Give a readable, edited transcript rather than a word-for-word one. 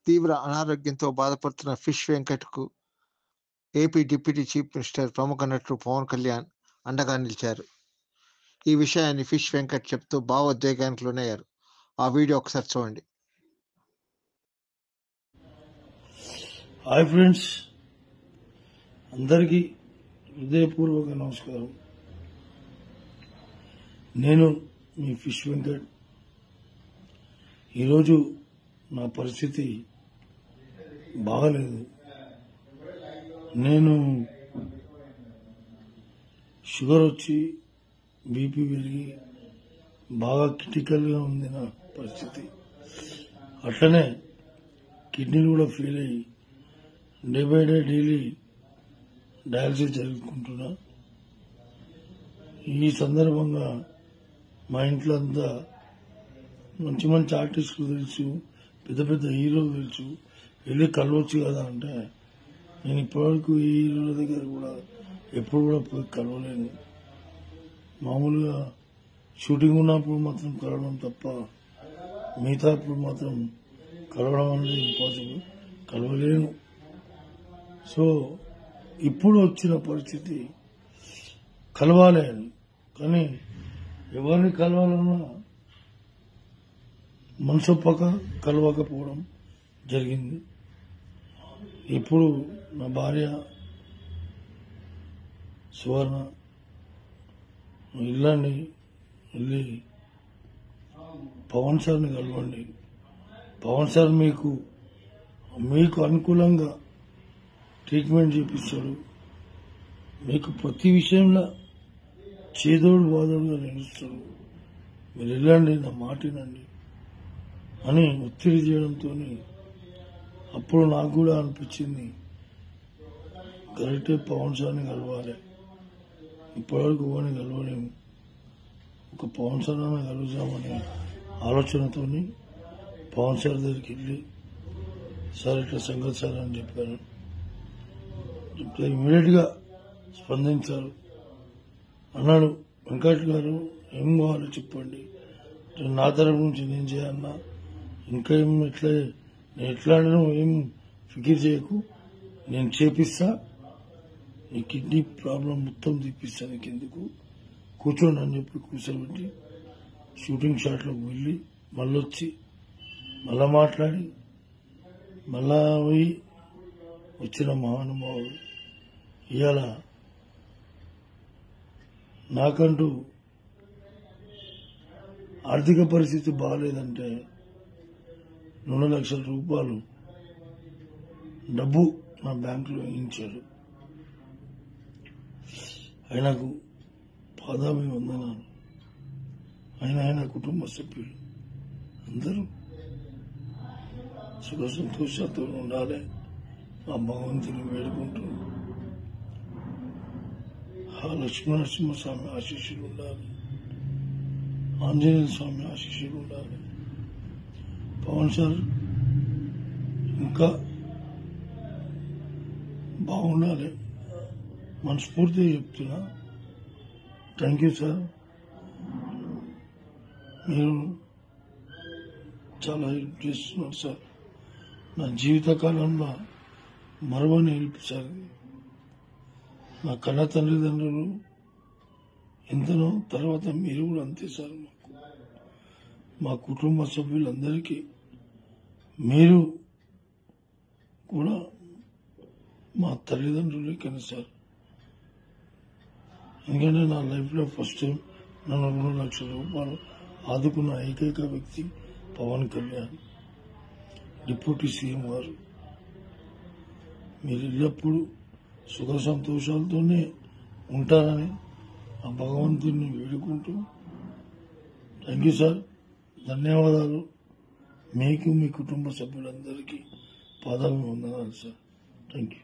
తీవ్ర అనారోగ్యంతో బాధపడుతున్న ఫిష్ వెంకట్‌కు ఏపీ డిప్యూటీ చీఫ్ మినిస్టర్, ప్రముఖ నటుడు పవన్ కళ్యాణ్ అండగా నిలిచారు. ఈ విషయాన్ని ఫిష్ వెంకట్ చెప్తూ భావోద్వేగానికి లోనయ్యారు. ఆ వీడియో ఒకసారి చూడండి. హాయ్ ఫ్రెండ్స్, అందరికీ హృదయపూర్వక నమస్కారం. నేను మీ ఫిష్ వెంకట్. ఈరోజు నా పరిస్థితి బాగలేదు. నేను షుగర్ వచ్చి బీపీ పెరిగి బాగా క్రిటికల్గా ఉంది నా పరిస్థితి. అట్లనే కిడ్నీలు కూడా ఫెయిల్ అయ్యి day by day daily dialysis జరుపుకుంటున్నా. ఈ సందర్భంగా మా ఇంట్లో అంతా మంచి మంచి ఆర్టిస్టులు తెలుసు, పెద్ద పెద్ద హీరోలు తెలుసు, వెళ్ళి కలవచ్చు కదా అంటే నేను ఇప్పటివరకు ఈ హీరోల దగ్గర కూడా ఎప్పుడు కూడా పోయి కలవలేను. మామూలుగా షూటింగ్ ఉన్నప్పుడు మాత్రం కలవడం తప్ప మిగతా అప్పుడు మాత్రం కలవడం అనేది ఇంపాసిబుల్, కలవలేను. సో ఇప్పుడు వచ్చిన పరిస్థితి కలవాలి అని, కానీ ఎవరిని కలవాలన్నా మనసొప్పక కలవకపోవడం జరిగింది. ఇప్పుడు నా భార్య సువర్ణ వెళ్ళండి, వెళ్ళి పవన్ సార్ని కలవండి, పవన్ సార్ మీకు అనుకూలంగా ట్రీట్మెంట్ చేపిస్తాడు, మీకు ప్రతి విషయంలో చేదోడు బాదోడుగా నిలుస్తాడు, మీరు వెళ్ళండి, నా మాట వినండి అని ఒత్తిడి చేయడంతో అప్పుడు నాకు కూడా అనిపించింది కరెక్టే, పవన్ సార్ని కలవాలి. ఇప్పటివరకు ఎవరిని కలవలేము, ఒక పవన్ సార్ అన్న కలుద్దామనే ఆలోచనతో పవన్ సార్ దగ్గరికి వెళ్ళి సార్ ఇట్లా సంగతి సార్ అని చెప్పాను. చెప్తే ఇమీడియట్ గా స్పందించారు. అన్నాడు, వెంకట్ గారు ఏం కావాలో చెప్పండి, నా తరపు నుంచి నేను చేయన్నా, ఇంకా ఏం ఎట్లా ఏం ఫికిర్ చేయకు, నేను చేపిస్తా, నీ కిడ్నీ ప్రాబ్లం మొత్తం తీపిస్తా, నీకు ఎందుకు కూర్చోండి అని చెప్పి కూర్చోబెట్టి షూటింగ్ షాట్లోకి వెళ్ళి మళ్ళొచ్చి మళ్ళా మాట్లాడి మళ్ళా పోయి వచ్చిన మహానుభావుడు. ఇవాళ నాకంటూ ఆర్థిక పరిస్థితి బాగాలేదంటే 2 లక్షల రూపాయలు డబ్బు నా బ్యాంకులో వేయించాడు. ఆయనకు పాదాభివందనాలు. ఆయన కుటుంబ సభ్యులు అందరూ సుఖ సంతోషాలతో ఉండాలి, ఆ భగవంతుని వేడుకుంటూ ఆ లక్ష్మీనరసింహస్వామి ఆశీస్సులు ఉండాలి, ఆంజనేయ స్వామి ఆశీస్సులు ఉండాలి. పవన్ సార్ ఇంకా బాగుండాలి, మనస్ఫూర్తిగా చెప్తున్నా. థ్యాంక్ యూ సార్, మీరు చాలా హెల్ప్ చేస్తున్నారు సార్. నా జీవితకాలంలో మరవని హెల్ప్ సార్. నా కన్న తల్లిదండ్రులు ఎంతనో, తర్వాత మీరు కూడా అంతే సార్. మా కుటుంబ సభ్యులందరికీ మీరు కూడా మా తల్లిదండ్రులే కానీ సార్. ఎందుకంటే నా లైఫ్లో ఫస్ట్ టైం నన్ను 2 లక్షల రూపాయలు ఆదుకున్న ఏకైక వ్యక్తి పవన్ కళ్యాణ్, డిప్యూటీ సీఎం గారు. మీరు ఎల్లప్పుడూ సుఖ సంతోషాలతోనే ఉంటారని ఆ భగవంతుని వేడుకుంటూ థ్యాంక్ యూ సార్, ధన్యవాదాలు. మీకు మీ కుటుంబ సభ్యులందరికీ పాదాభివందనాలు సార్. Thank you.